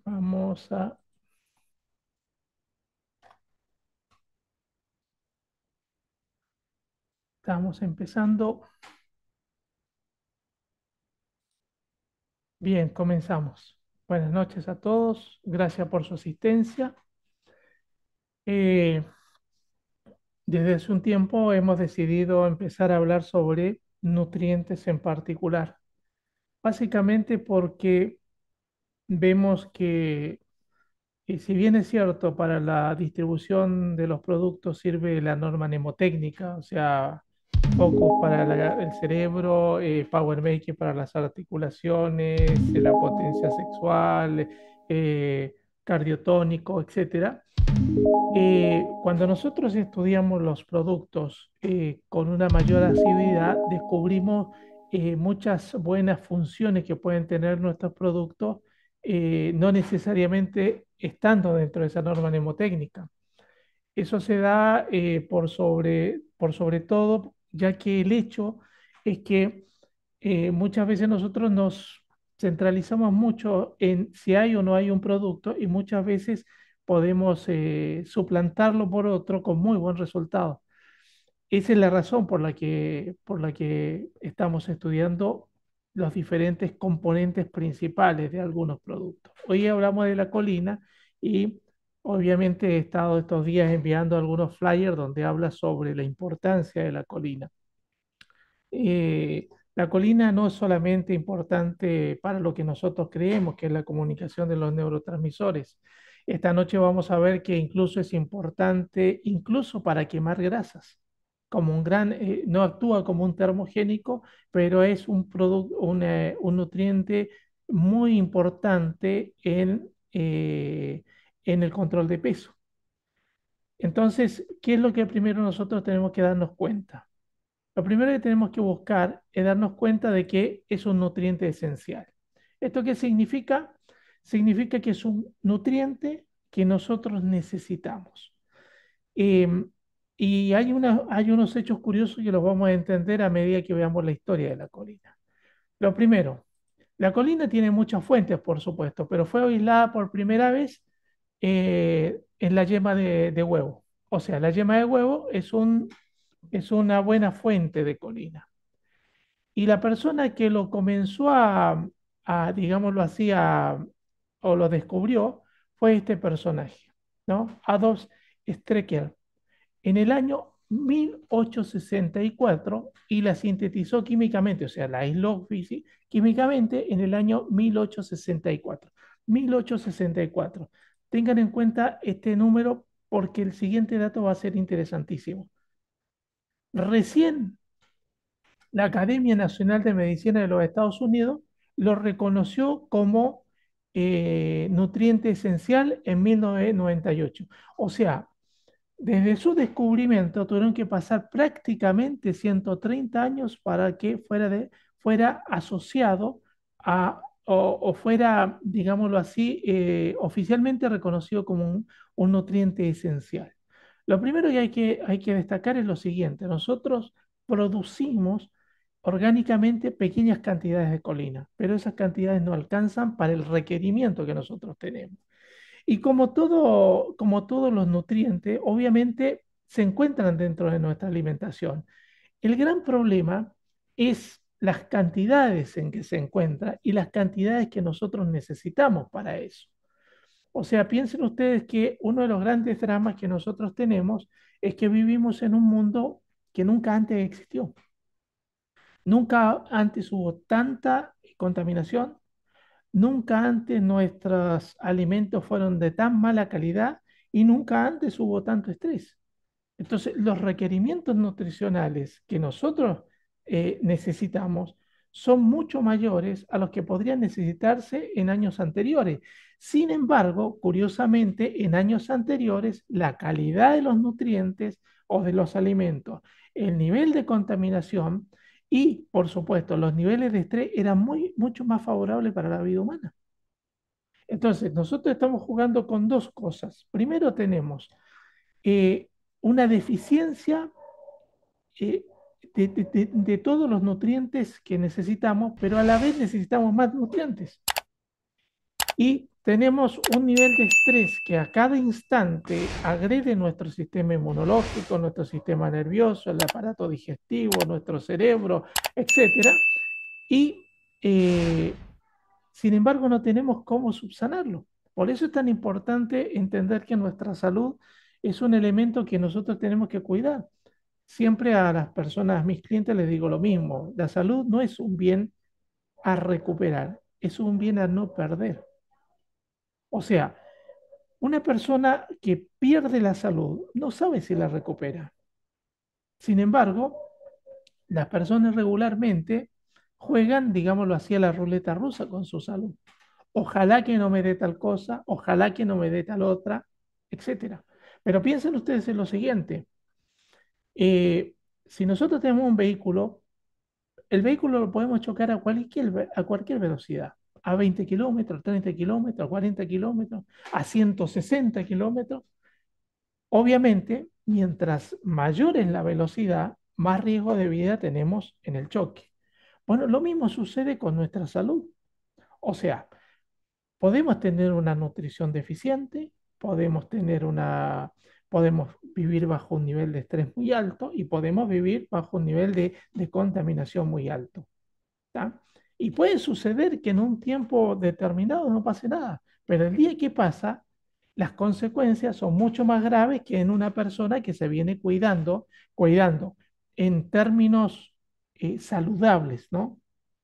Vamos a... Estamos empezando. Bien, comenzamos. Buenas noches a todos. Gracias por su asistencia. Eh, Desde hace un tiempo hemos decidido empezar a hablar sobre nutrientes en particular. Básicamente porque vemos que, si bien es cierto, para la distribución de los productos sirve la norma mnemotécnica, o sea, focus para el cerebro, power maker para las articulaciones, la potencia sexual, cardiotónico, etcétera. Cuando nosotros estudiamos los productos con una mayor asiduidad, descubrimos muchas buenas funciones que pueden tener nuestros productos, no necesariamente estando dentro de esa norma mnemotécnica. Eso se da por sobre todo, ya que el hecho es que muchas veces nosotros nos centralizamos mucho en si hay o no hay un producto y muchas veces podemos suplantarlo por otro con muy buen resultado. Esa es la razón por la que estamos estudiando los diferentes componentes principales de algunos productos. Hoy hablamos de la colina y obviamente he estado estos días enviando algunos flyers donde habla sobre la importancia de la colina. La colina no es solamente importante para lo que nosotros creemos, que es la comunicación de los neurotransmisores. Esta noche vamos a ver que incluso es importante, incluso para quemar grasas. Como un gran, no actúa como un termogénico, pero es un producto, un nutriente muy importante en el control de peso. Entonces, ¿qué es lo que primero nosotros tenemos que darnos cuenta? Lo primero que tenemos que buscar es darnos cuenta de que es un nutriente esencial. ¿Esto qué significa? Significa que es un nutriente que nosotros necesitamos. Em, y hay unos hechos curiosos que los vamos a entender a medida que veamos la historia de la colina. Lo primero, la colina tiene muchas fuentes, por supuesto, pero fue aislada por primera vez en la yema de huevo. O sea, la yema de huevo es una buena fuente de colina. Y la persona que lo comenzó digámoslo así, o lo descubrió, fue este personaje, ¿no? Adolf Strecker, en el año 1864 y la sintetizó químicamente, o sea, la aisló químicamente en el año 1864. 1864. Tengan en cuenta este número porque el siguiente dato va a ser interesantísimo. Recién la Academia Nacional de Medicina de los Estados Unidos lo reconoció como nutriente esencial en 1998. O sea, desde su descubrimiento tuvieron que pasar prácticamente 130 años para que fuera asociado o fuera, digámoslo así, oficialmente reconocido como un nutriente esencial. Lo primero que hay que destacar es lo siguiente: nosotros producimos orgánicamente pequeñas cantidades de colina, pero esas cantidades no alcanzan para el requerimiento que nosotros tenemos. Y como todos los nutrientes, obviamente se encuentran dentro de nuestra alimentación. El gran problema es las cantidades en que se encuentra y las cantidades que nosotros necesitamos para eso. O sea, piensen ustedes que uno de los grandes dramas que nosotros tenemos es que vivimos en un mundo que nunca antes existió. Nunca antes hubo tanta contaminación. Nunca antes nuestros alimentos fueron de tan mala calidad y nunca antes hubo tanto estrés. Entonces, los requerimientos nutricionales que nosotros necesitamos son mucho mayores a los que podrían necesitarse en años anteriores. Sin embargo, curiosamente, en años anteriores, la calidad de los nutrientes o de los alimentos, el nivel de contaminación y, por supuesto, los niveles de estrés eran mucho más favorables para la vida humana. Entonces, nosotros estamos jugando con dos cosas. Primero tenemos eh, una deficiencia eh, de todos los nutrientes que necesitamos, pero a la vez necesitamos más nutrientes. Y tenemos un nivel de estrés que a cada instante agrede nuestro sistema inmunológico, nuestro sistema nervioso, el aparato digestivo, nuestro cerebro, etcétera, y eh, sin embargo no tenemos cómo subsanarlo. Por eso es tan importante entender que nuestra salud es un elemento que nosotros tenemos que cuidar. Siempre a las personas, a mis clientes les digo lo mismo, la salud no es un bien a recuperar, es un bien a no perder. O sea, una persona que pierde la salud no sabe si la recupera. Sin embargo, las personas regularmente juegan, digámoslo así, a la ruleta rusa con su salud. Ojalá que no me dé tal cosa, ojalá que no me dé tal otra, etcétera. Pero piensen ustedes en lo siguiente. eh, si nosotros tenemos un vehículo, el vehículo lo podemos chocar a cualquier velocidad, a 20 kilómetros, 30 kilómetros, 40 kilómetros, a 160 kilómetros. Obviamente, mientras mayor es la velocidad, más riesgo de vida tenemos en el choque. Bueno, lo mismo sucede con nuestra salud. O sea, podemos tener una nutrición deficiente, podemos vivir bajo un nivel de estrés muy alto y podemos vivir bajo un nivel de contaminación muy alto. ¿Tá? Y puede suceder que en un tiempo determinado no pase nada, pero el día que pasa, las consecuencias son mucho más graves que en una persona que se viene cuidando en términos saludables, ¿no?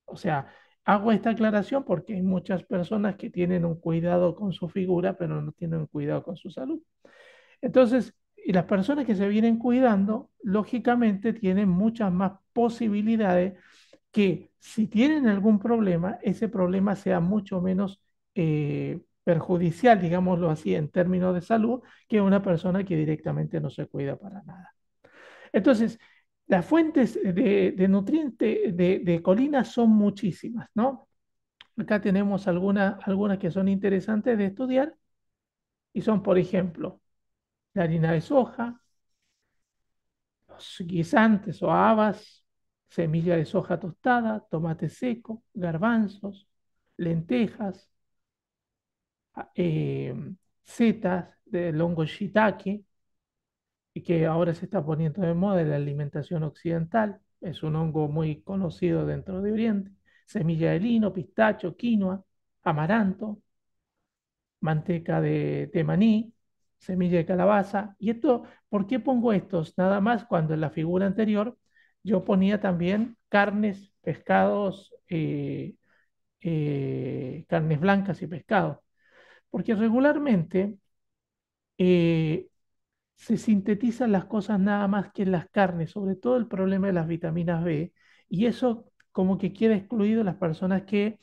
O sea, hago esta aclaración porque hay muchas personas que tienen un cuidado con su figura, pero no tienen un cuidado con su salud. Entonces, y las personas que se vienen cuidando, lógicamente tienen muchas más posibilidades que si tienen algún problema, ese problema sea mucho menos perjudicial, digámoslo así, en términos de salud, que una persona que directamente no se cuida para nada. Entonces, las fuentes de nutrientes de colinas son muchísimas, ¿no? Acá tenemos algunas que son interesantes de estudiar y son, por ejemplo, la harina de soja, los guisantes o habas, semilla de soja tostada, tomate seco, garbanzos, lentejas, eh, setas del hongo shiitake, y que ahora se está poniendo de moda en la alimentación occidental. Es un hongo muy conocido dentro de Oriente. Semilla de lino, pistacho, quinoa, amaranto, manteca de maní, semilla de calabaza. Y esto, ¿por qué pongo estos? Nada más cuando en la figura anterior yo ponía también carnes, pescados, carnes blancas y pescados. Porque regularmente eh, se sintetizan las cosas nada más que en las carnes, sobre todo el problema de las vitaminas B, y eso como que queda excluido las personas que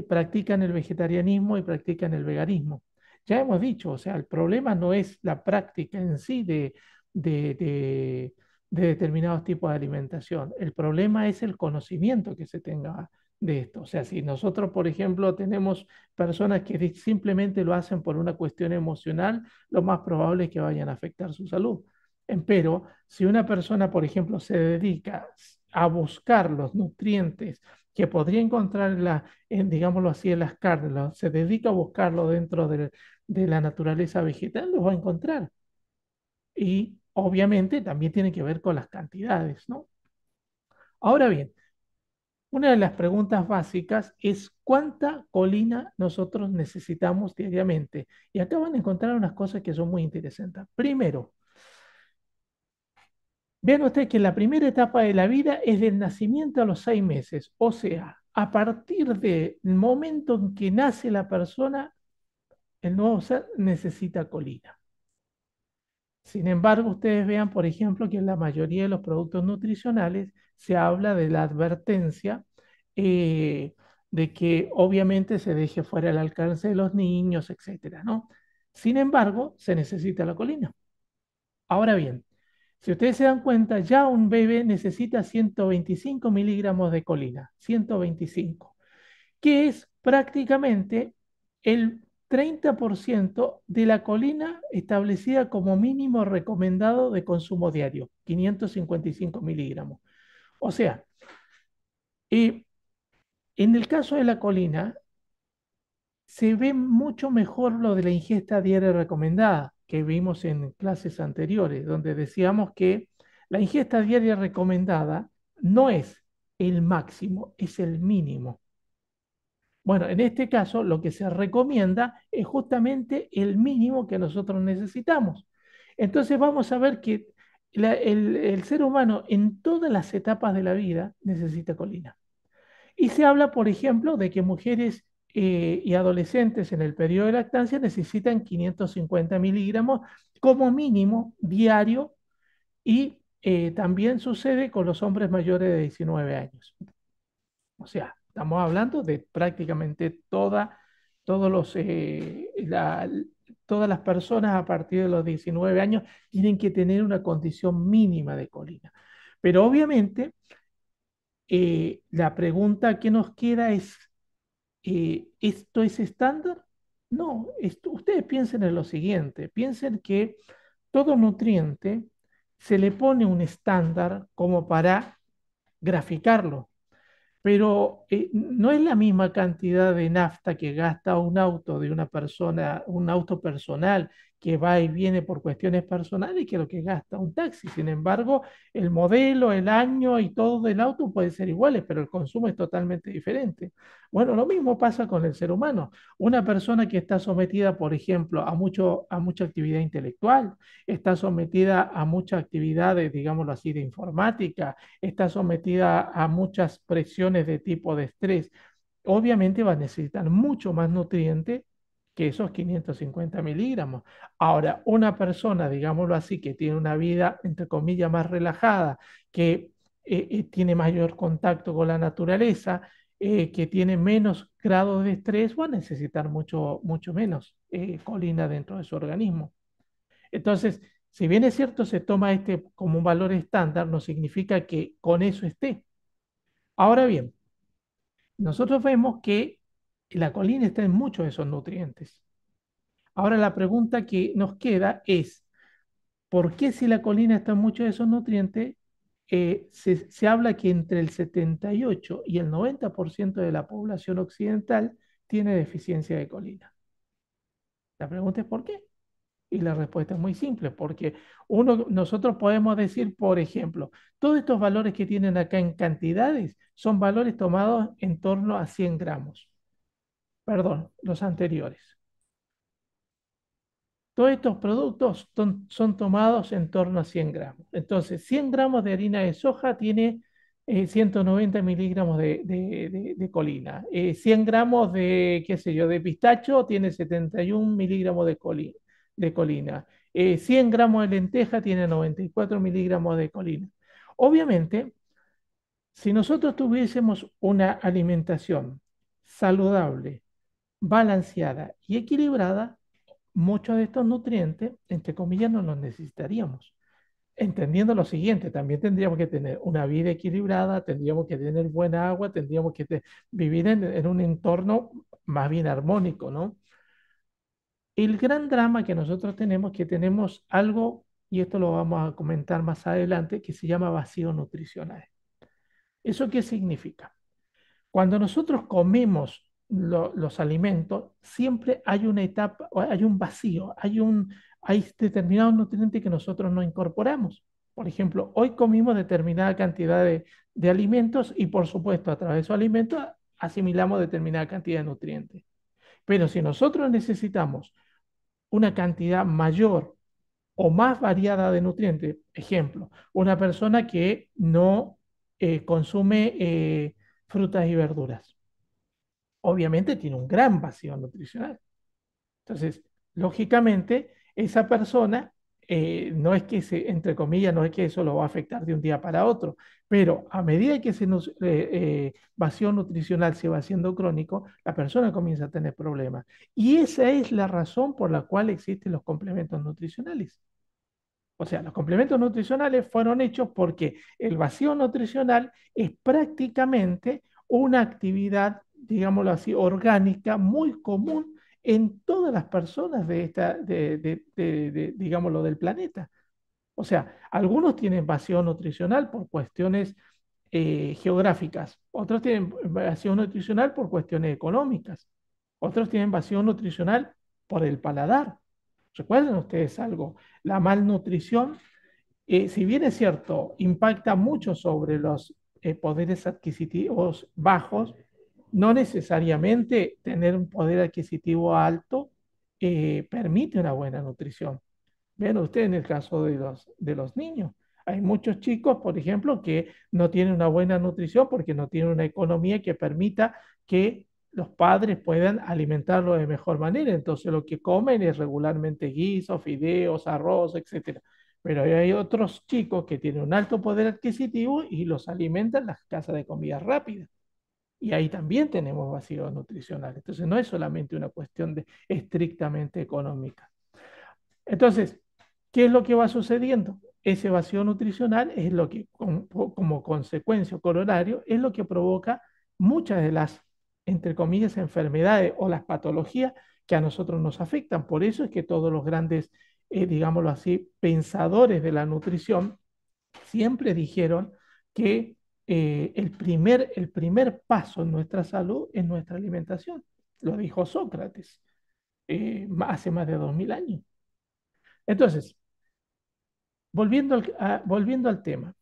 practican el vegetarianismo y practican el veganismo. Ya hemos dicho, o sea, el problema no es la práctica en sí de, de- de determinados tipos de alimentación, el problema es el conocimiento que se tenga de esto. O sea, si nosotros, por ejemplo, tenemos personas que simplemente lo hacen por una cuestión emocional, lo más probable es que vayan a afectar su salud. Pero si una persona, por ejemplo, se dedica a buscar los nutrientes que podría encontrar digámoslo así, en las carnes, se dedica a buscarlo dentro de la naturaleza vegetal, los va a encontrar. Y obviamente también tiene que ver con las cantidades, ¿no? Ahora bien, una de las preguntas básicas es cuánta colina nosotros necesitamos diariamente. Y acá van a encontrar unas cosas que son muy interesantes. Primero, vean ustedes que la primera etapa de la vida es del nacimiento a los 6 meses. O sea, a partir del momento en que nace la persona, el nuevo ser necesita colina. Sin embargo, ustedes vean, por ejemplo, que en la mayoría de los productos nutricionales se habla de la advertencia eh, de que obviamente se deje fuera el alcance de los niños, etcétera, ¿no? Sin embargo, se necesita la colina. Ahora bien, si ustedes se dan cuenta, ya un bebé necesita 125 miligramos de colina, 125, que es prácticamente el 30% de la colina establecida como mínimo recomendado de consumo diario, 555 miligramos. O sea, en el caso de la colina, se ve mucho mejor lo de la ingesta diaria recomendada que vimos en clases anteriores, donde decíamos que la ingesta diaria recomendada no es el máximo, es el mínimo. Bueno, en este caso lo que se recomienda es justamente el mínimo que nosotros necesitamos. Entonces vamos a ver que el ser humano en todas las etapas de la vida necesita colina. Y se habla, por ejemplo, de que mujeres y adolescentes en el periodo de lactancia necesitan 550 miligramos como mínimo diario y también sucede con los hombres mayores de 19 años. O sea, estamos hablando de prácticamente todos todas las personas a partir de los 19 años tienen que tener una condición mínima de colina. Pero obviamente la pregunta que nos queda es, ¿esto es estándar? No, ustedes piensen en lo siguiente, piensen que todo nutriente se le pone un estándar como para graficarlo, pero no es la misma cantidad de nafta que gasta un auto de una persona, un auto personal que va y viene por cuestiones personales que lo que gasta un taxi. Sin embargo, el modelo, el año y todo del auto puede ser iguales, pero el consumo es totalmente diferente. Bueno, lo mismo pasa con el ser humano. Una persona que está sometida, por ejemplo, a mucha actividad intelectual, está sometida a muchas actividades, digámoslo así, de informática, está sometida a muchas presiones de tipo de estrés, obviamente va a necesitar mucho más nutriente que esos 550 miligramos. Ahora, una persona, digámoslo así, que tiene una vida, entre comillas, más relajada, que tiene mayor contacto con la naturaleza, que tiene menos grado de estrés, va a necesitar mucho menos colina dentro de su organismo. Entonces, si bien es cierto, se toma este como un valor estándar, no significa que con eso esté. Ahora bien, nosotros vemos que la colina está en muchos de esos nutrientes. Ahora la pregunta que nos queda es, ¿por qué si la colina está en muchos de esos nutrientes, se habla que entre el 78 y el 90% de la población occidental tiene deficiencia de colina? La pregunta es ¿por qué? Y la respuesta es muy simple, porque nosotros podemos decir, por ejemplo, todos estos valores que tienen acá en cantidades son valores tomados en torno a 100 gramos. Perdón, los anteriores. Todos estos productos son tomados en torno a 100 gramos. Entonces, 100 gramos de harina de soja tiene 190 miligramos de colina. 100 gramos de, qué sé yo, de pistacho tiene 71 miligramos de colina. 100 gramos de lenteja tiene 94 miligramos de colina. Obviamente, si nosotros tuviésemos una alimentación saludable, balanceada y equilibrada, muchos de estos nutrientes, entre comillas, no los necesitaríamos. Entendiendo lo siguiente, también tendríamos que tener una vida equilibrada, tendríamos que tener buena agua, tendríamos que vivir en un entorno más bien armónico, ¿no? El gran drama que nosotros tenemos, que tenemos algo, y esto lo vamos a comentar más adelante, que se llama vacío nutricional. ¿Eso qué significa? Cuando nosotros comemos los alimentos, siempre hay una etapa, hay un vacío, hay determinados nutrientes que nosotros no incorporamos. Por ejemplo, hoy comimos determinada cantidad de alimentos y por supuesto a través de esos alimentos asimilamos determinada cantidad de nutrientes. Pero si nosotros necesitamos una cantidad mayor o más variada de nutrientes, ejemplo, una persona que no consume frutas y verduras, obviamente tiene un gran vacío nutricional. Entonces, lógicamente, esa persona no es que entre comillas, no es que eso lo va a afectar de un día para otro, pero a medida que ese vacío nutricional se va haciendo crónico, la persona comienza a tener problemas. Y esa es la razón por la cual existen los complementos nutricionales. O sea, los complementos nutricionales fueron hechos porque el vacío nutricional es prácticamente una actividad, digámoslo así, orgánica muy común en todas las personas digámoslo, del planeta. O sea, algunos tienen vacío nutricional por cuestiones geográficas, otros tienen vacío nutricional por cuestiones económicas. Otros tienen vacío nutricional por el paladar. Recuerden ustedes algo, la malnutrición, si bien es cierto, impacta mucho sobre los poderes adquisitivos bajos, no necesariamente tener un poder adquisitivo alto permite una buena nutrición. Vean ustedes en el caso de los niños. Hay muchos chicos, por ejemplo, que no tienen una buena nutrición porque no tienen una economía que permita que los padres puedan alimentarlo de mejor manera. Entonces lo que comen es regularmente guisos, fideos, arroz, etcétera. Pero hay otros chicos que tienen un alto poder adquisitivo y los alimentan en las casas de comida rápida. Y ahí también tenemos vacío nutricional. Entonces no es solamente una cuestión de estrictamente económica. Entonces, ¿qué es lo que va sucediendo? Ese vacío nutricional es lo que, como consecuencia o corolario, es lo que provoca muchas de las, entre comillas, enfermedades o las patologías que a nosotros nos afectan. Por eso es que todos los grandes, digámoslo así, pensadores de la nutrición siempre dijeron que el primer paso en nuestra salud es nuestra alimentación. Lo dijo Sócrates hace más de 2000 años. Entonces, volviendo al tema,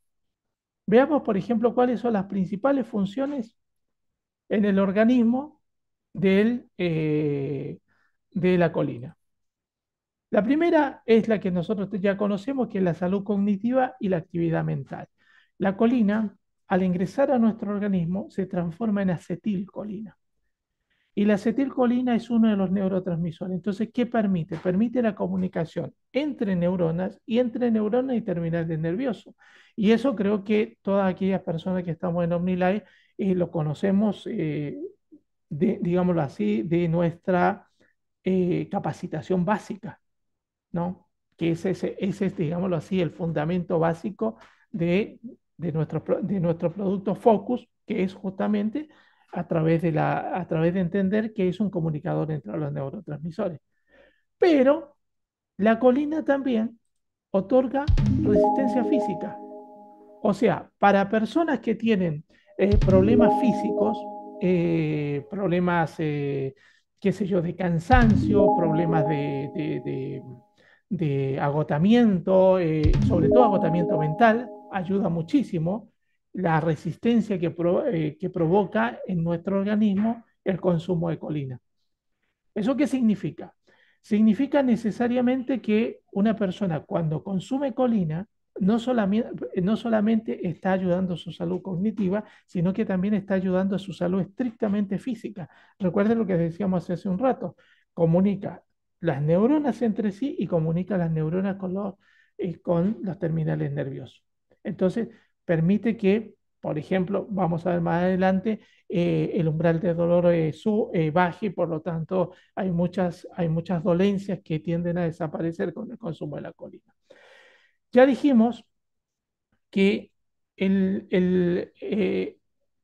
veamos, por ejemplo, cuáles son las principales funciones en el organismo de la colina. La primera es la que nosotros ya conocemos, que es la salud cognitiva y la actividad mental. La colina, al ingresar a nuestro organismo, se transforma en acetilcolina. Y la acetilcolina es uno de los neurotransmisores. Entonces, ¿qué permite? Permite la comunicación entre neuronas y entre neuronas y terminales nerviosos. Y eso creo que todas aquellas personas que estamos en OmniLife lo conocemos, digámoslo así, de nuestra capacitación básica, ¿no? Que ese es, digámoslo así, el fundamento básico de, de nuestro producto Focus, que es justamente a través de entender que es un comunicador entre los neurotransmisores. Pero la colina también otorga resistencia física. O sea, para personas que tienen problemas físicos, problemas, qué sé yo, de cansancio, problemas de agotamiento, sobre todo agotamiento mental, ayuda muchísimo la resistencia que provoca en nuestro organismo el consumo de colina. ¿Eso qué significa? Significa necesariamente que una persona cuando consume colina no solamente está ayudando a su salud cognitiva, sino que también está ayudando a su salud estrictamente física. Recuerden lo que decíamos hace un rato, comunica las neuronas entre sí y comunica las neuronas con los terminales nerviosos. Entonces, permite que, por ejemplo, vamos a ver más adelante, el umbral de dolor baje, por lo tanto hay muchas dolencias que tienden a desaparecer con el consumo de la colina. Ya dijimos que el, el, eh,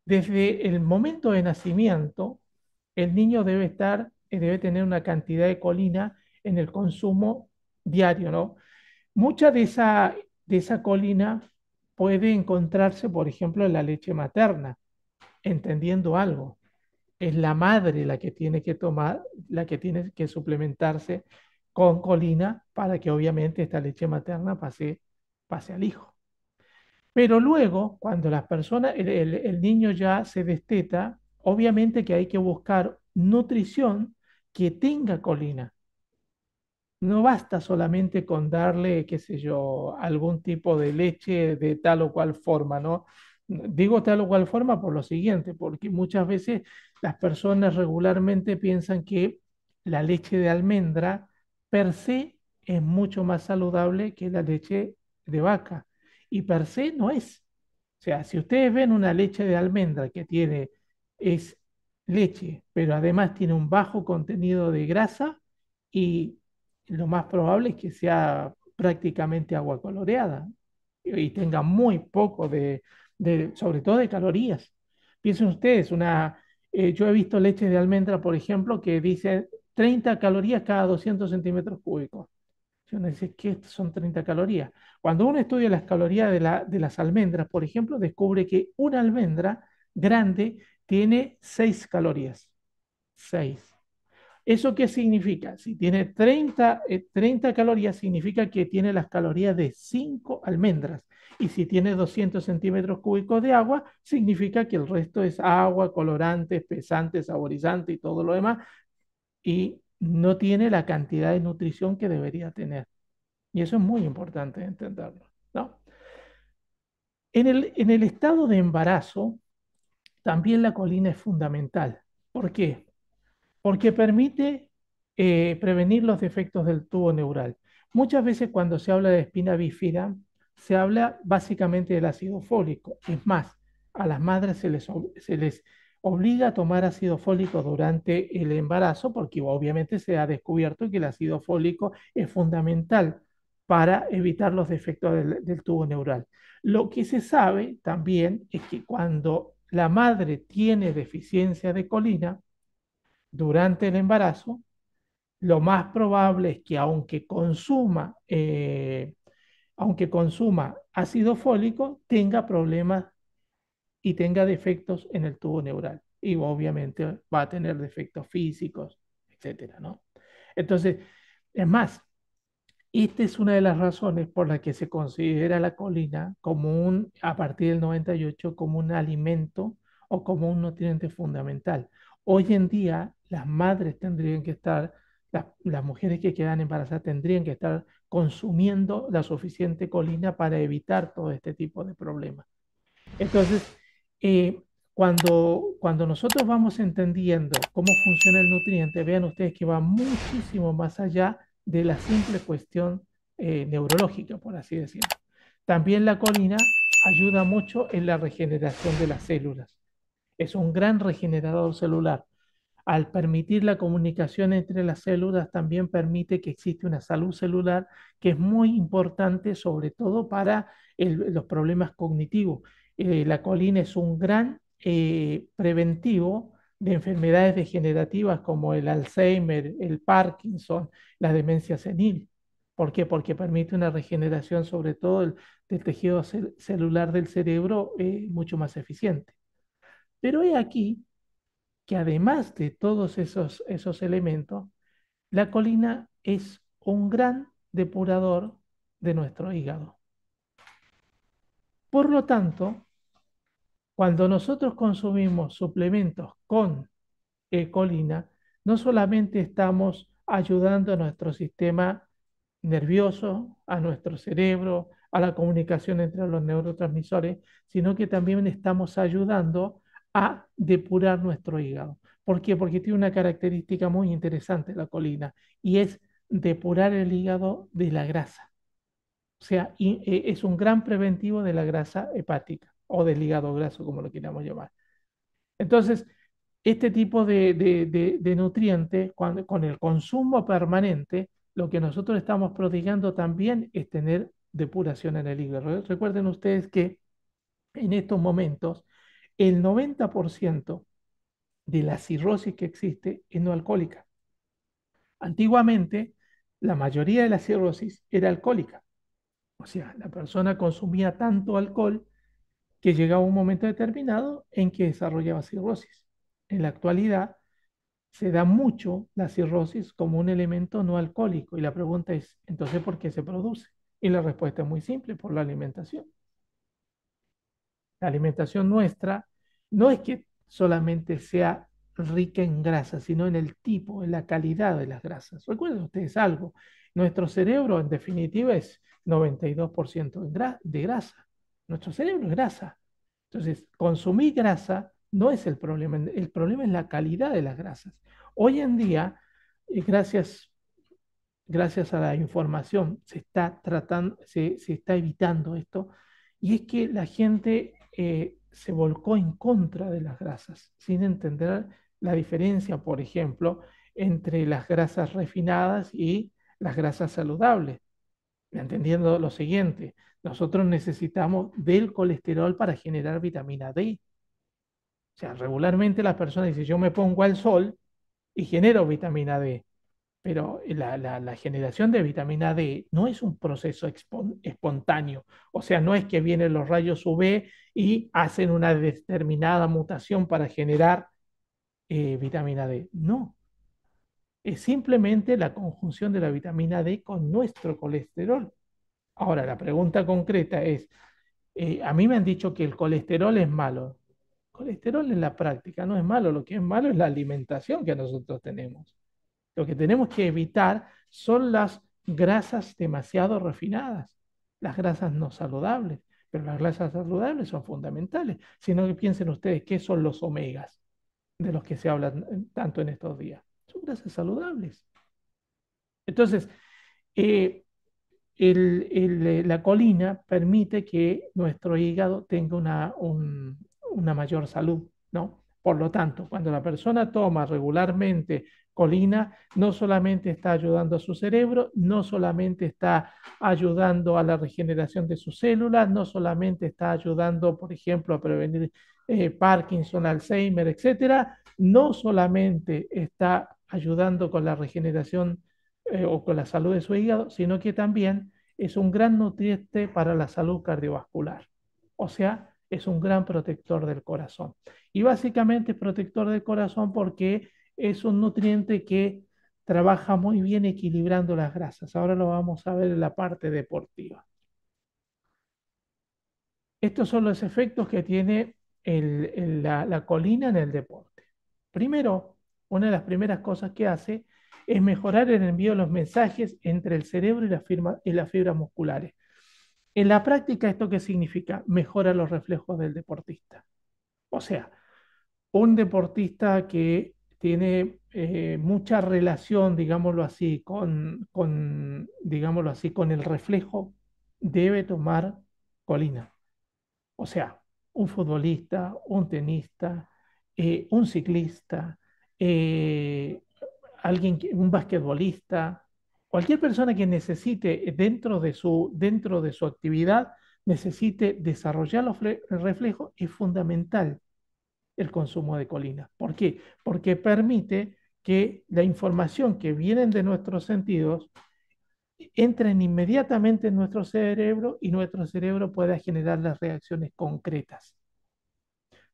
desde el momento de nacimiento, el niño debe tener una cantidad de colina en el consumo diario, ¿no? Mucha de esa colina puede encontrarse, por ejemplo, en la leche materna, entendiendo algo. Es la madre la que tiene que tomar, la que tiene que suplementarse con colina para que obviamente esta leche materna pase al hijo. Pero luego, cuando las personas, el niño ya se desteta, obviamente que hay que buscar nutrición que tenga colina. No basta solamente con darle, qué sé yo, algún tipo de leche de tal o cual forma, ¿no? Digo tal o cual forma por lo siguiente, porque muchas veces las personas regularmente piensan que la leche de almendra per se es mucho más saludable que la leche de vaca. Y per se no es. O sea, si ustedes ven una leche de almendra que es leche, pero además tiene un bajo contenido de grasa y lo más probable es que sea prácticamente agua coloreada y tenga muy poco sobre todo de calorías. Piensen ustedes, yo he visto leche de almendra, por ejemplo, que dice 30 calorías cada 200 centímetros cúbicos. Si uno dice, ¿qué son 30 calorías? Cuando uno estudia las calorías de las almendras, por ejemplo, descubre que una almendra grande tiene 6 calorías. 6. ¿Eso qué significa? Si tiene 30 calorías, significa que tiene las calorías de 5 almendras. Y si tiene 200 centímetros cúbicos de agua, significa que el resto es agua, colorante, espesante, saborizante y todo lo demás. Y no tiene la cantidad de nutrición que debería tener. Y eso es muy importante entenderlo, ¿no? En el estado de embarazo, también la colina es fundamental. ¿Por qué? Porque permite prevenir los defectos del tubo neural. Muchas veces cuando se habla de espina bífida, se habla básicamente del ácido fólico. Es más, a las madres se les obliga a tomar ácido fólico durante el embarazo porque obviamente se ha descubierto que el ácido fólico es fundamental para evitar los defectos del tubo neural. Lo que se sabe también es que cuando la madre tiene deficiencia de colina, durante el embarazo, lo más probable es que aunque consuma ácido fólico, tenga problemas y tenga defectos en el tubo neural. Y obviamente va a tener defectos físicos, etcétera, ¿no? Entonces, es más, esta es una de las razones por las que se considera la colina a partir del 98 como un alimento o como un nutriente fundamental. Hoy en día, las madres tendrían que estar, las mujeres que quedan embarazadas tendrían que estar consumiendo la suficiente colina para evitar todo este tipo de problemas. Entonces, eh, cuando nosotros vamos entendiendo cómo funciona el nutriente, vean ustedes que va muchísimo más allá de la simple cuestión neurológica, por así decirlo. También la colina ayuda mucho en la regeneración de las células. Es un gran regenerador celular. Al permitir la comunicación entre las células, también permite que existe una salud celular que es muy importante, sobre todo para los problemas cognitivos. La colina es un gran preventivo de enfermedades degenerativas como el Alzheimer, el Parkinson, la demencia senil. ¿Por qué? Porque permite una regeneración, sobre todo del tejido celular del cerebro, mucho más eficiente. Pero he aquí que además de todos esos elementos, la colina es un gran depurador de nuestro hígado. Por lo tanto, cuando nosotros consumimos suplementos con colina, no solamente estamos ayudando a nuestro sistema nervioso, a nuestro cerebro, a la comunicación entre los neurotransmisores, sino que también estamos ayudando a depurar nuestro hígado. ¿Por qué? Porque tiene una característica muy interesante la colina y es depurar el hígado de la grasa. O sea, es un gran preventivo de la grasa hepática o del hígado graso, como lo queramos llamar. Entonces, este tipo de nutrientes, con el consumo permanente, lo que nosotros estamos prodigando también es tener depuración en el hígado. Recuerden ustedes que en estos momentos el 90% de la cirrosis que existe es no alcohólica. Antiguamente, la mayoría de la cirrosis era alcohólica. O sea, la persona consumía tanto alcohol que llegaba un momento determinado en que desarrollaba cirrosis. En la actualidad, se da mucho la cirrosis como un elemento no alcohólico y la pregunta es, entonces, ¿por qué se produce? Y la respuesta es muy simple, por la alimentación. La alimentación nuestra no es que solamente sea rica en grasas, sino en el tipo, en la calidad de las grasas. Recuerden ustedes algo, nuestro cerebro en definitiva es 92% de grasa. Nuestro cerebro es grasa. Entonces, consumir grasa no es el problema es la calidad de las grasas. Hoy en día, gracias a la información, se está evitando esto, y es que la gente se volcó en contra de las grasas, sin entender la diferencia, por ejemplo, entre las grasas refinadas y las grasas saludables, entendiendo lo siguiente: nosotros necesitamos del colesterol para generar vitamina D. O sea, regularmente las personas dicen, yo me pongo al sol y genero vitamina D, pero la generación de vitamina D no es un proceso espontáneo. O sea, no es que vienen los rayos UV y hacen una determinada mutación para generar vitamina D. No, Es simplemente la conjunción de la vitamina D con nuestro colesterol. Ahora, la pregunta concreta es, a mí me han dicho que el colesterol es malo. El colesterol en la práctica no es malo, lo que es malo es la alimentación que nosotros tenemos. Lo que tenemos que evitar son las grasas demasiado refinadas, las grasas no saludables, pero las grasas saludables son fundamentales. Si no, piensen ustedes qué son los omegas de los que se habla tanto en estos días. Son grasas saludables. Entonces, eh, la colina permite que nuestro hígado tenga una mayor salud, ¿no? Por lo tanto, cuando la persona toma regularmente colina, no solamente está ayudando a su cerebro, no solamente está ayudando a la regeneración de sus células, no solamente está ayudando, por ejemplo, a prevenir Parkinson, Alzheimer, etcétera, no solamente está ayudando con la regeneración o con la salud de su hígado, sino que también es un gran nutriente para la salud cardiovascular. O sea, es un gran protector del corazón. Y básicamente es protector del corazón porque es un nutriente que trabaja muy bien equilibrando las grasas. Ahora lo vamos a ver en la parte deportiva. Estos son los efectos que tiene la colina en el deporte. Primero, una de las primeras cosas que hace es mejorar el envío de los mensajes entre el cerebro y las fibras musculares. En la práctica, ¿esto qué significa? Mejora los reflejos del deportista. O sea, un deportista que tiene mucha relación, digámoslo así, digámoslo así, con el reflejo, debe tomar colina. O sea, un futbolista, un tenista, un ciclista, eh, un basquetbolista, cualquier persona que necesite dentro de su actividad, necesite desarrollar los reflejos, es fundamental el consumo de colina. ¿Por qué? Porque permite que la información que viene de nuestros sentidos entren inmediatamente en nuestro cerebro y nuestro cerebro pueda generar las reacciones concretas.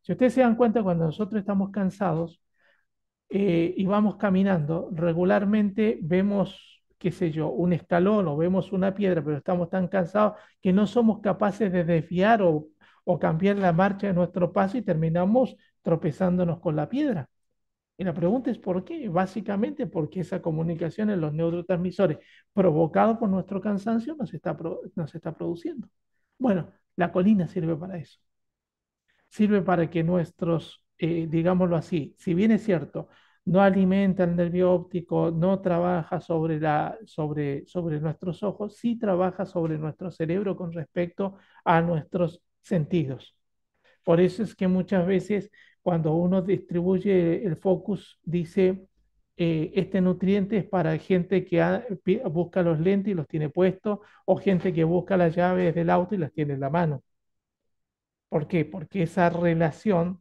Si ustedes se dan cuenta, cuando nosotros estamos cansados y vamos caminando, regularmente vemos, qué sé yo, un escalón o vemos una piedra, pero estamos tan cansados que no somos capaces de desviar o cambiar la marcha de nuestro paso y terminamos tropezándonos con la piedra. Y la pregunta es ¿por qué? Básicamente porque esa comunicación en los neurotransmisores provocado por nuestro cansancio nos está produciendo. Bueno, la colina sirve para eso. Sirve para que digámoslo así, si bien es cierto, no alimenta el nervio óptico, no trabaja sobre nuestros ojos, sí trabaja sobre nuestro cerebro con respecto a nuestros sentidos. Por eso es que muchas veces cuando uno distribuye el focus, dice, este nutriente es para gente que busca los lentes y los tiene puestos, o gente que busca las llaves del auto y las tiene en la mano. ¿Por qué? Porque esa relación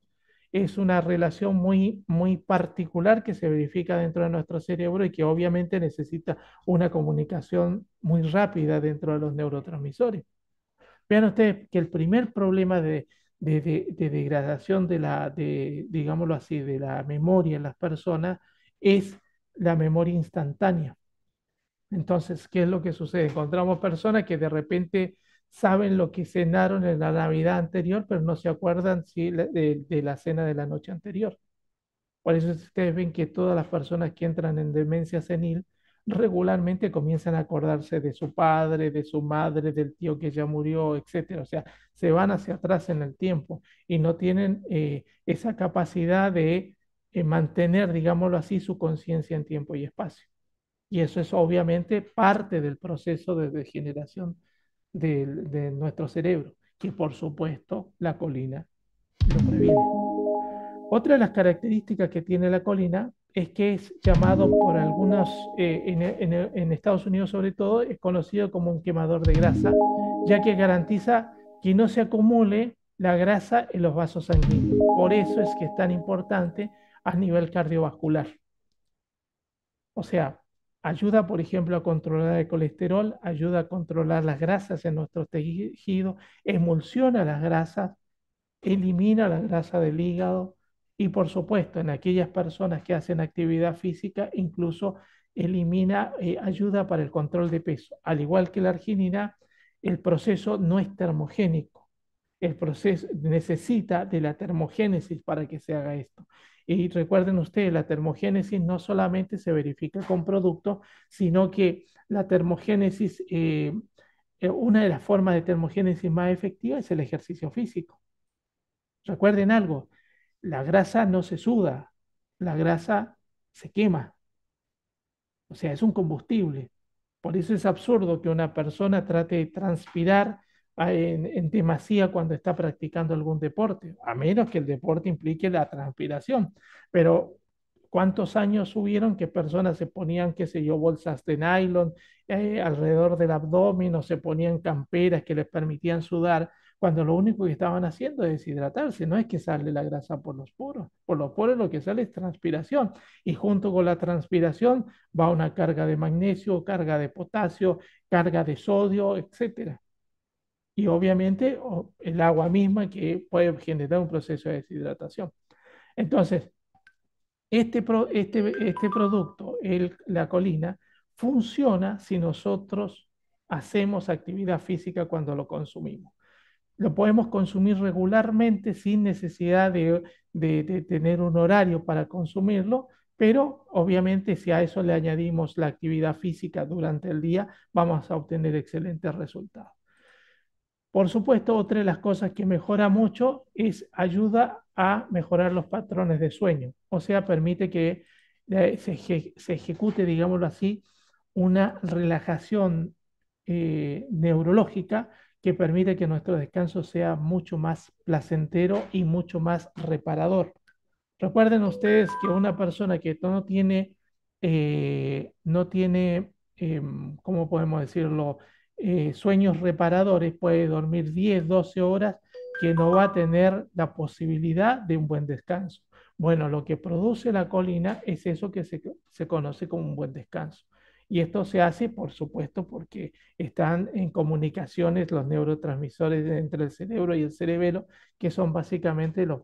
es una relación muy, muy particular que se verifica dentro de nuestro cerebro y que obviamente necesita una comunicación muy rápida dentro de los neurotransmisores. Vean ustedes que el primer problema de degradación digámoslo así, de la memoria en las personas es la memoria instantánea. Entonces, ¿qué es lo que sucede? Encontramos personas que de repente saben lo que cenaron en la Navidad anterior, pero no se acuerdan de la cena de la noche anterior. Por eso ustedes ven que todas las personas que entran en demencia senil regularmente comienzan a acordarse de su padre, de su madre, del tío que ya murió, etcétera. O sea, se van hacia atrás en el tiempo y no tienen esa capacidad de mantener, digámoslo así, su conciencia en tiempo y espacio. Y eso es obviamente parte del proceso de degeneración de nuestro cerebro, que por supuesto la colina lo previene. Otra de las características que tiene la colina es que es llamado por algunos, en Estados Unidos sobre todo, es conocido como un quemador de grasa, ya que garantiza que no se acumule la grasa en los vasos sanguíneos. Por eso es que es tan importante a nivel cardiovascular. O sea, ayuda, por ejemplo, a controlar el colesterol, ayuda a controlar las grasas en nuestro tejido, emulsiona las grasas, elimina la grasa del hígado, Y por supuesto, en aquellas personas que hacen actividad física, incluso elimina, ayuda para el control de peso. Al igual que la arginina, el proceso no es termogénico. El proceso necesita de la termogénesis para que se haga esto. Y recuerden ustedes, la termogénesis no solamente se verifica con productos, sino que la termogénesis, una de las formas de termogénesis más efectivas es el ejercicio físico. Recuerden algo, la grasa no se suda, la grasa se quema, o sea, es un combustible. Por eso es absurdo que una persona trate de transpirar en demasía cuando está practicando algún deporte, a menos que el deporte implique la transpiración. Pero ¿cuántos años hubieron que personas se ponían, qué sé yo, bolsas de nylon alrededor del abdomen o se ponían camperas que les permitían sudar, cuando lo único que estaban haciendo es deshidratarse? No es que sale la grasa por los poros lo que sale es transpiración, y junto con la transpiración va una carga de magnesio, carga de potasio, carga de sodio, etcétera. Y obviamente el agua misma que puede generar un proceso de deshidratación. Entonces, este producto, la colina, funciona si nosotros hacemos actividad física cuando lo consumimos. Lo podemos consumir regularmente sin necesidad de tener un horario para consumirlo, pero obviamente si a eso le añadimos la actividad física durante el día, vamos a obtener excelentes resultados. Por supuesto, otra de las cosas que mejora mucho es ayuda a mejorar los patrones de sueño, o sea, permite que se ejecute, digámoslo así, una relajación neurológica que permite que nuestro descanso sea mucho más placentero y mucho más reparador. Recuerden ustedes que una persona que no tiene, ¿cómo podemos decirlo? Sueños reparadores, puede dormir 10, 12 horas, que no va a tener la posibilidad de un buen descanso. Bueno, lo que produce la colina es eso que se conoce como un buen descanso. Y esto se hace, por supuesto, porque están en comunicaciones los neurotransmisores entre el cerebro y el cerebelo, que son básicamente los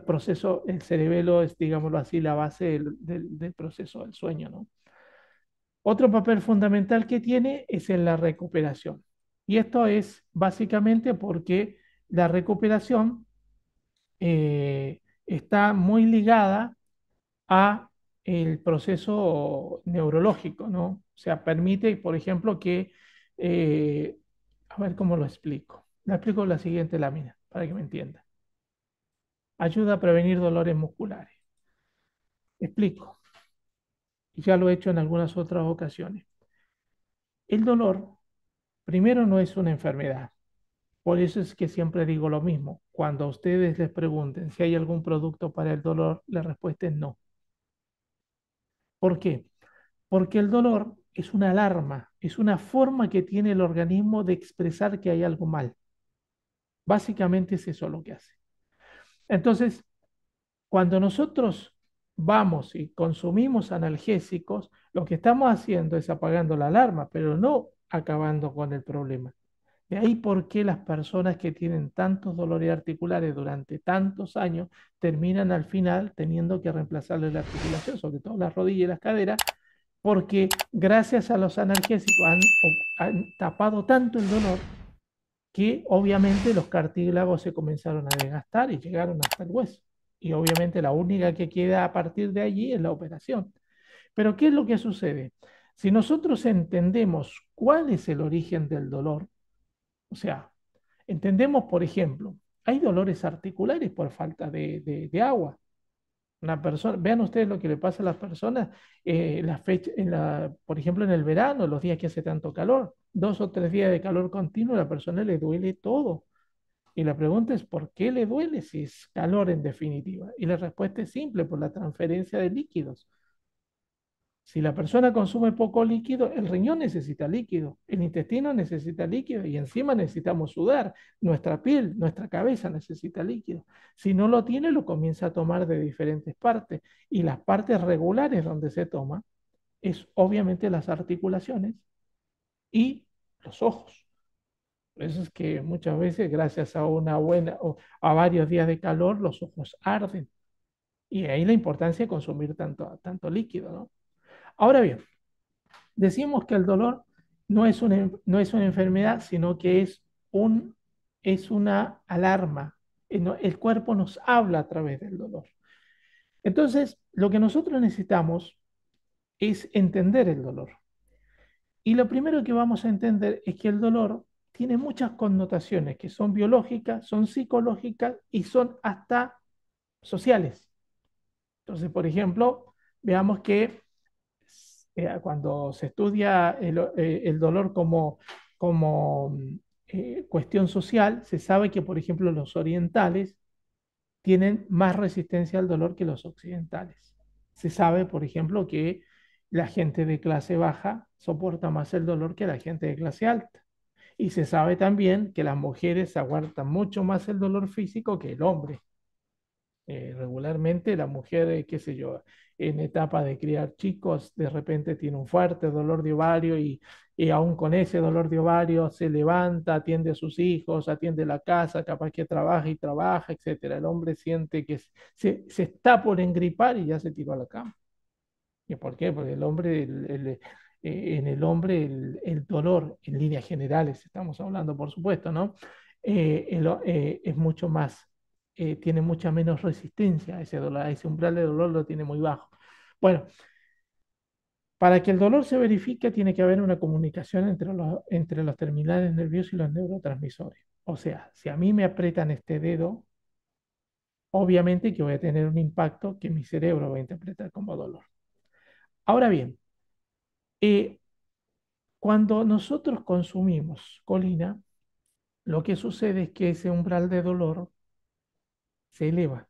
procesos. El cerebelo es, digámoslo así, la base del proceso del sueño, ¿no? Otro papel fundamental que tiene es en la recuperación. Y esto es básicamente porque la recuperación está muy ligada a el proceso neurológico, ¿no? O sea, permite, por ejemplo, que, eh, a ver cómo lo explico. La explico en la siguiente lámina para que me entienda. Ayuda a prevenir dolores musculares. Explico. Y ya lo he hecho en algunas otras ocasiones. El dolor, primero, no es una enfermedad. Por eso es que siempre digo lo mismo. Cuando a ustedes les pregunten si hay algún producto para el dolor, la respuesta es no. ¿Por qué? Porque el dolor es una alarma, es una forma que tiene el organismo de expresar que hay algo mal. Básicamente es eso lo que hace. Entonces, cuando nosotros vamos y consumimos analgésicos, lo que estamos haciendo es apagando la alarma, pero no acabando con el problema. De ahí por qué las personas que tienen tantos dolores articulares durante tantos años terminan al final teniendo que reemplazarle la articulación, sobre todo las rodillas y las caderas, porque gracias a los analgésicos han tapado tanto el dolor que obviamente los cartílagos se comenzaron a desgastar y llegaron hasta el hueso. Y obviamente la única que queda a partir de allí es la operación. Pero ¿qué es lo que sucede? Si nosotros entendemos cuál es el origen del dolor, o sea, entendemos, por ejemplo, hay dolores articulares por falta de agua. Una persona, vean ustedes lo que le pasa a las personas, por ejemplo, en el verano, los días que hace tanto calor, 2 o 3 días de calor continuo, a la persona le duele todo. Y la pregunta es, ¿por qué le duele si es calor en definitiva? Y la respuesta es simple, por la transferencia de líquidos. Si la persona consume poco líquido, el riñón necesita líquido, el intestino necesita líquido y encima necesitamos sudar, nuestra piel, nuestra cabeza necesita líquido. Si no lo tiene, lo comienza a tomar de diferentes partes y las partes regulares donde se toma es obviamente las articulaciones y los ojos. Por eso es que muchas veces, gracias a una buena o a varios días de calor, los ojos arden. Y ahí la importancia de consumir tanto líquido, ¿no? Ahora bien, decimos que el dolor no es una enfermedad, sino que es una alarma. El cuerpo nos habla a través del dolor. Entonces, lo que nosotros necesitamos es entender el dolor. Y lo primero que vamos a entender es que el dolor tiene muchas connotaciones que son biológicas, son psicológicas y son hasta sociales. Entonces, por ejemplo, veamos que cuando se estudia el dolor como cuestión social, se sabe que, por ejemplo, los orientales tienen más resistencia al dolor que los occidentales. Se sabe, por ejemplo, que la gente de clase baja soporta más el dolor que la gente de clase alta. Y se sabe también que las mujeres aguantan mucho más el dolor físico que el hombre. Regularmente la mujer, qué sé yo, en etapa de criar chicos, de repente tiene un fuerte dolor de ovario y aún con ese dolor de ovario se levanta, atiende a sus hijos, atiende la casa, capaz que trabaja y trabaja, etcétera. El hombre siente que se está por engripar y ya se tiró a la cama. ¿Y por qué? Porque el hombre, en el hombre el dolor, en líneas generales, estamos hablando, por supuesto, ¿no? Es mucho más, tiene mucha menos resistencia a ese dolor, a ese umbral de dolor lo tiene muy bajo. Bueno, para que el dolor se verifique, tiene que haber una comunicación entre los terminales nerviosos y los neurotransmisores. O sea, si a mí me aprietan este dedo, obviamente que voy a tener un impacto que mi cerebro va a interpretar como dolor. Ahora bien, eh, cuando nosotros consumimos colina, lo que sucede es que ese umbral de dolor se eleva.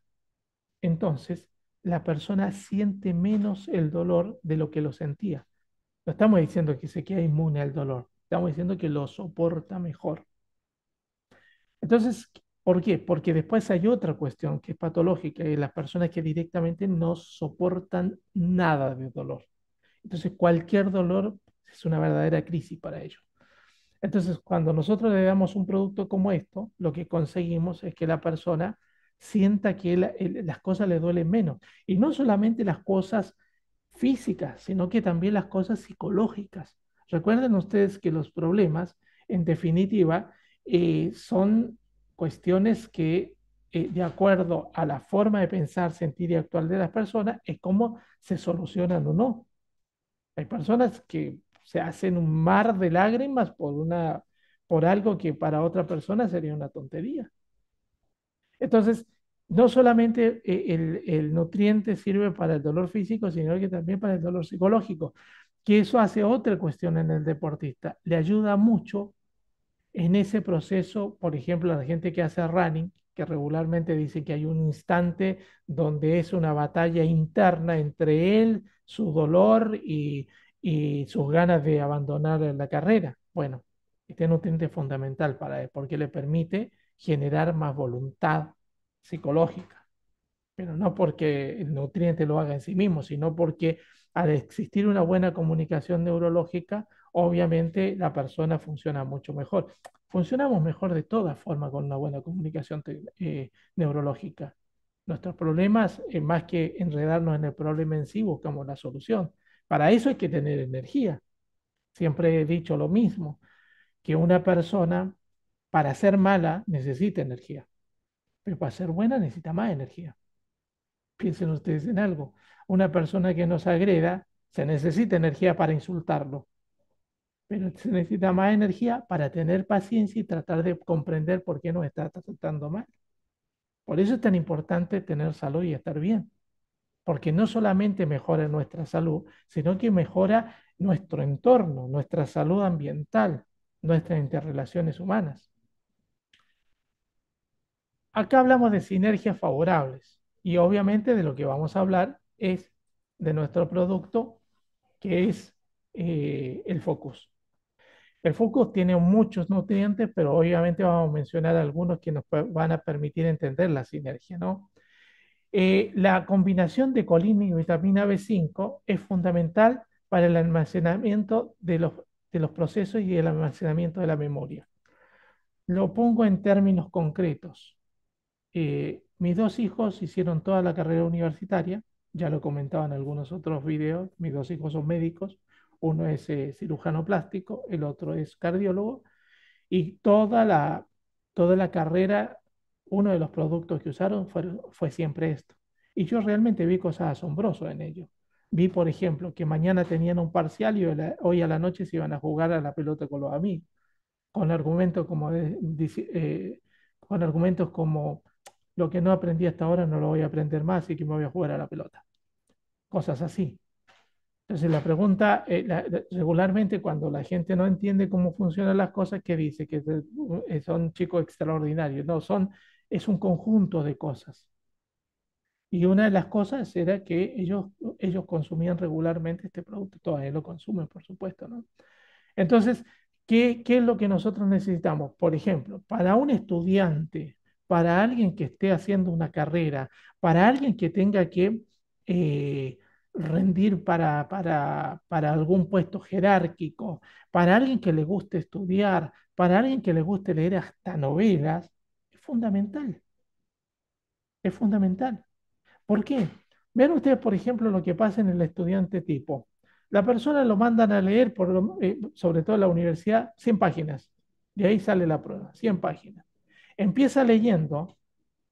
Entonces, la persona siente menos el dolor de lo que lo sentía. No estamos diciendo que se queda inmune al dolor, estamos diciendo que lo soporta mejor. Entonces, ¿por qué? Porque después hay otra cuestión que es patológica, y las personas que directamente no soportan nada de dolor. Entonces, cualquier dolor es una verdadera crisis para ellos. Entonces, cuando nosotros le damos un producto como esto, lo que conseguimos es que la persona sienta que las cosas le duelen menos. Y no solamente las cosas físicas, sino que también las cosas psicológicas. Recuerden ustedes que los problemas, en definitiva, son cuestiones que, de acuerdo a la forma de pensar, sentir y actuar de las personas, es cómo se solucionan o no. Hay personas que se hacen un mar de lágrimas por algo que para otra persona sería una tontería. Entonces, no solamente el nutriente sirve para el dolor físico, sino que también para el dolor psicológico, que eso hace otra cuestión en el deportista. Le ayuda mucho en ese proceso, por ejemplo, la gente que hace running, que regularmente dice que hay un instante donde es una batalla interna entre él, su dolor y sus ganas de abandonar la carrera. Bueno, este nutriente es fundamental para él porque le permite generar más voluntad psicológica, pero no porque el nutriente lo haga en sí mismo, sino porque al existir una buena comunicación neurológica, obviamente la persona funciona mucho mejor. Funcionamos mejor de todas formas con una buena comunicación neurológica. Nuestros problemas, más que enredarnos en el problema en sí, buscamos la solución. Para eso hay que tener energía. Siempre he dicho lo mismo, que una persona para ser mala necesita energía, pero para ser buena necesita más energía. Piensen ustedes en algo. Una persona que nos agreda, se necesita energía para insultarlo, pero se necesita más energía para tener paciencia y tratar de comprender por qué nos está tratando mal. Por eso es tan importante tener salud y estar bien, porque no solamente mejora nuestra salud, sino que mejora nuestro entorno, nuestra salud ambiental, nuestras interrelaciones humanas. Acá hablamos de sinergias favorables y obviamente de lo que vamos a hablar es de nuestro producto que es el Focus. El Focus tiene muchos nutrientes, pero obviamente vamos a mencionar algunos que nos van a permitir entender la sinergia, ¿no? La combinación de colina y vitamina B5 es fundamental para el almacenamiento de los procesos y el almacenamiento de la memoria. Lo pongo en términos concretos. Mis dos hijos hicieron toda la carrera universitaria, ya lo comentaba en algunos otros videos, mis dos hijos son médicos, uno es cirujano plástico, el otro es cardiólogo, y toda la carrera, uno de los productos que usaron fue siempre esto. Y yo realmente vi cosas asombrosas en ello. Vi, por ejemplo, que mañana tenían un parcial y hoy a la noche se iban a jugar a la pelota con los amigos, con argumentos como, con argumentos como lo que no aprendí hasta ahora no lo voy a aprender más y que me voy a jugar a la pelota. Cosas así. Entonces la pregunta, regularmente cuando la gente no entiende cómo funcionan las cosas, ¿qué dice? Que son chicos extraordinarios. No, es un conjunto de cosas. Y una de las cosas era que ellos consumían regularmente este producto. Todavía lo consumen, por supuesto, ¿no? Entonces, ¿qué es lo que nosotros necesitamos? Por ejemplo, para un estudiante, para alguien que esté haciendo una carrera, para alguien que tenga que rendir para algún puesto jerárquico, para alguien que le guste estudiar, para alguien que le guste leer hasta novelas, es fundamental, es fundamental. ¿Por qué? Vean ustedes, por ejemplo, lo que pasa en el estudiante tipo. La persona lo mandan a leer, sobre todo en la universidad, 100 páginas. De ahí sale la prueba, 100 páginas. Empieza leyendo,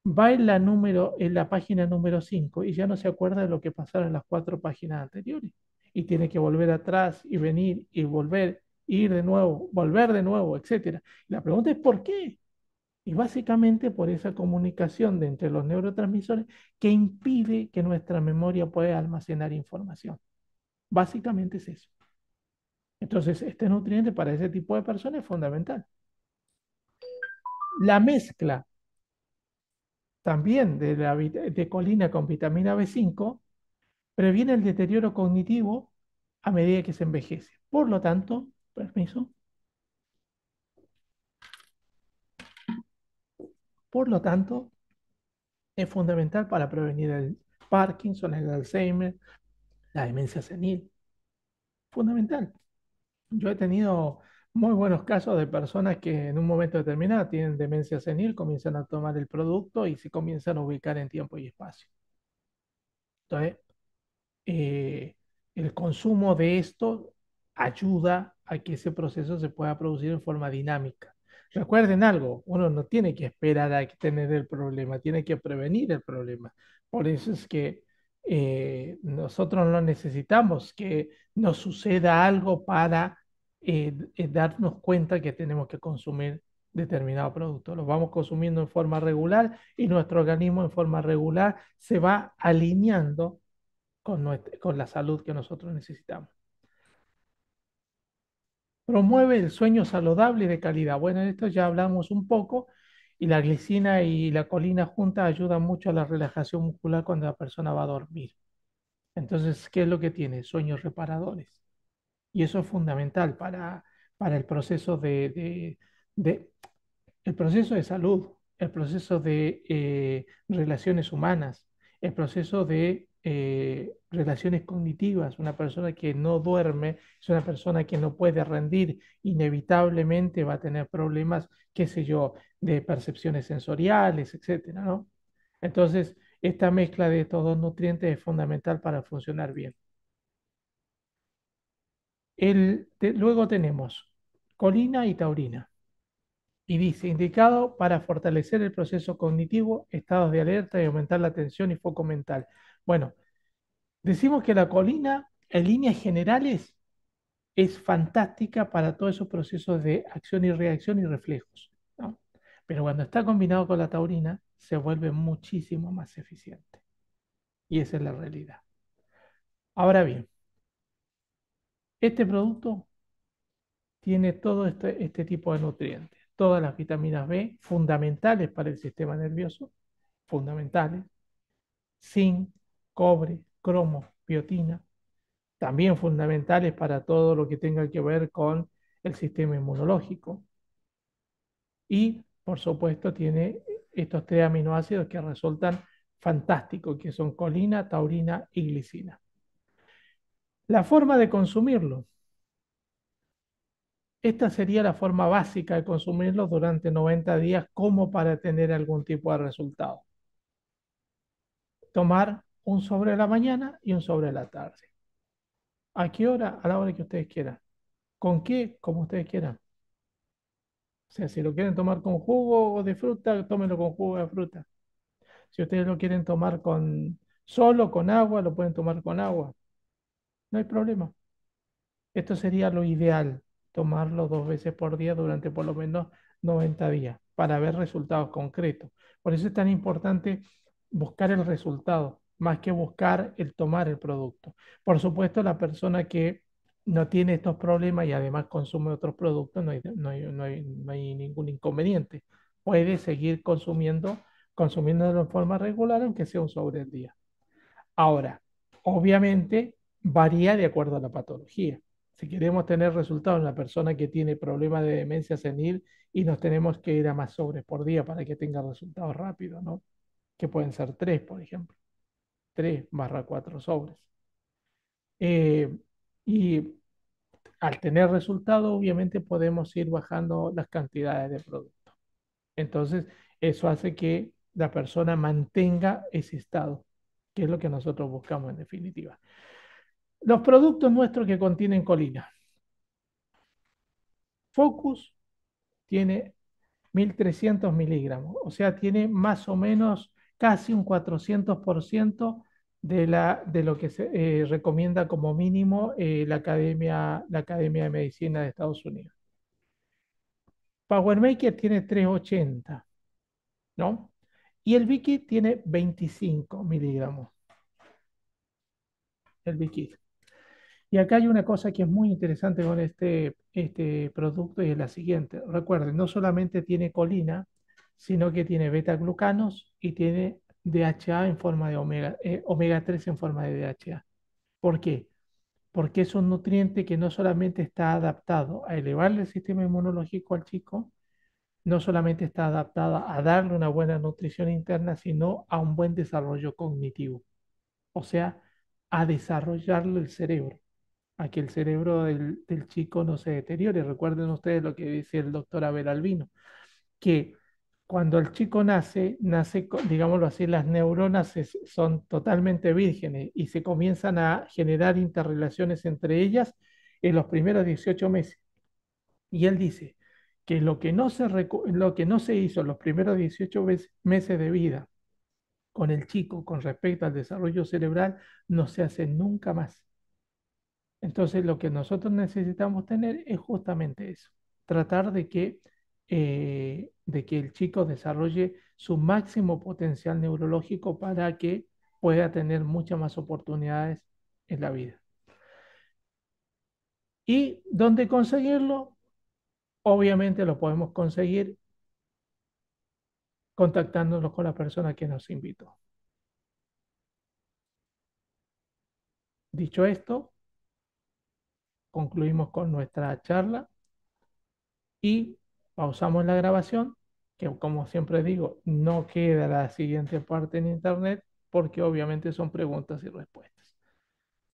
va en la página número 5 y ya no se acuerda de lo que pasaron en las 4 páginas anteriores. Y tiene que volver atrás y venir y volver, ir de nuevo, volver de nuevo, etcétera. La pregunta es ¿por qué? Y básicamente por esa comunicación de entre los neurotransmisores que impide que nuestra memoria pueda almacenar información. Básicamente es eso. Entonces, este nutriente para ese tipo de personas es fundamental. La mezcla también de colina con vitamina B5 previene el deterioro cognitivo a medida que se envejece. Por lo tanto, permiso, por lo tanto, es fundamental para prevenir el Parkinson, el Alzheimer, la demencia senil. Fundamental. Yo he tenido muy buenos casos de personas que en un momento determinado tienen demencia senil, comienzan a tomar el producto y se comienzan a ubicar en tiempo y espacio. Entonces, eh, el consumo de esto ayuda a que ese proceso se pueda producir en forma dinámica. Recuerden algo, uno no tiene que esperar a tener el problema, tiene que prevenir el problema. Por eso es que nosotros no necesitamos que nos suceda algo para darnos cuenta que tenemos que consumir determinado producto. Lo vamos consumiendo en forma regular y nuestro organismo en forma regular se va alineando con la salud que nosotros necesitamos. Promueve el sueño saludable y de calidad. Bueno, de esto ya hablamos un poco y la glicina y la colina juntas ayudan mucho a la relajación muscular cuando la persona va a dormir. Entonces, ¿qué es lo que tiene? Sueños reparadores. Y eso es fundamental para el proceso de el proceso de salud, el proceso de relaciones humanas, el proceso de relaciones cognitivas. Una persona que no duerme es una persona que no puede rendir, inevitablemente va a tener problemas, qué sé yo, de percepciones sensoriales, etcétera, ¿no? Entonces, esta mezcla de estos dos nutrientes es fundamental para funcionar bien. Luego tenemos colina y taurina. Y dice, indicado para fortalecer el proceso cognitivo, estados de alerta y aumentar la atención y foco mental. Bueno, decimos que la colina, en líneas generales, es fantástica para todos esos procesos de acción y reacción y reflejos, ¿no? Pero cuando está combinado con la taurina, se vuelve muchísimo más eficiente. Y esa es la realidad. Ahora bien, este producto tiene todo este tipo de nutrientes, todas las vitaminas B fundamentales para el sistema nervioso, fundamentales, zinc, cobre, cromo, biotina, también fundamentales para todo lo que tenga que ver con el sistema inmunológico. Y, por supuesto, tiene estos 3 aminoácidos que resultan fantásticos, que son colina, taurina y glicina. La forma de consumirlo. Esta sería la forma básica de consumirlo durante 90 días como para tener algún tipo de resultado. tomar un sobre a la mañana y un sobre a la tarde. ¿A qué hora? A la hora que ustedes quieran. ¿Con qué? Como ustedes quieran. O sea, si lo quieren tomar con jugo de fruta, tómenlo con jugo de fruta. Si ustedes lo quieren tomar con solo con agua, lo pueden tomar con agua. No hay problema. Esto sería lo ideal, tomarlo 2 veces por día durante por lo menos 90 días para ver resultados concretos. Por eso es tan importante buscar el resultado, más que buscar el tomar el producto. Por supuesto, la persona que no tiene estos problemas y además consume otros productos, no hay ningún inconveniente. Puede seguir consumiéndolo en forma regular, aunque sea un sobre el día. Ahora, obviamente varía de acuerdo a la patología. Si queremos tener resultados en la persona que tiene problemas de demencia senil y nos tenemos que ir a más sobres por día para que tenga resultados rápidos, ¿no? Que pueden ser 3, por ejemplo, 3 / 4 sobres. Eh, y al tener resultados, obviamente podemos ir bajando las cantidades de producto. Entonces, eso hace que la persona mantenga ese estado, que es lo que nosotros buscamos en definitiva. Los productos nuestros que contienen colina. Focus tiene 1300 miligramos, o sea, tiene más o menos casi un 400% de lo que se recomienda como mínimo la Academia de Medicina de Estados Unidos. Power Maker tiene 380, ¿no? Y el Vicky tiene 25 miligramos, el Vicky. Y acá hay una cosa que es muy interesante con este producto y es la siguiente. Recuerden, no solamente tiene colina, sino que tiene beta-glucanos y tiene DHA en forma de omega 3 en forma de DHA. ¿Por qué? Porque es un nutriente que no solamente está adaptado a elevarle el sistema inmunológico al chico, no solamente está adaptado a darle una buena nutrición interna, sino a un buen desarrollo cognitivo, o sea, a desarrollarle el cerebro, a que el cerebro del chico no se deteriore. Recuerden ustedes lo que dice el doctor Abel Albino, que cuando el chico nace, digámoslo así, las neuronas son totalmente vírgenes y se comienzan a generar interrelaciones entre ellas en los primeros 18 meses. Y él dice que lo que no se hizo en los primeros 18 meses de vida con el chico con respecto al desarrollo cerebral no se hace nunca más. Entonces, lo que nosotros necesitamos tener es justamente eso, tratar de que el chico desarrolle su máximo potencial neurológico para que pueda tener muchas más oportunidades en la vida. ¿Y dónde conseguirlo? Obviamente lo podemos conseguir contactándonos con la persona que nos invitó. Dicho esto, concluimos con nuestra charla y pausamos la grabación, que como siempre digo, no queda la siguiente parte en internet porque obviamente son preguntas y respuestas.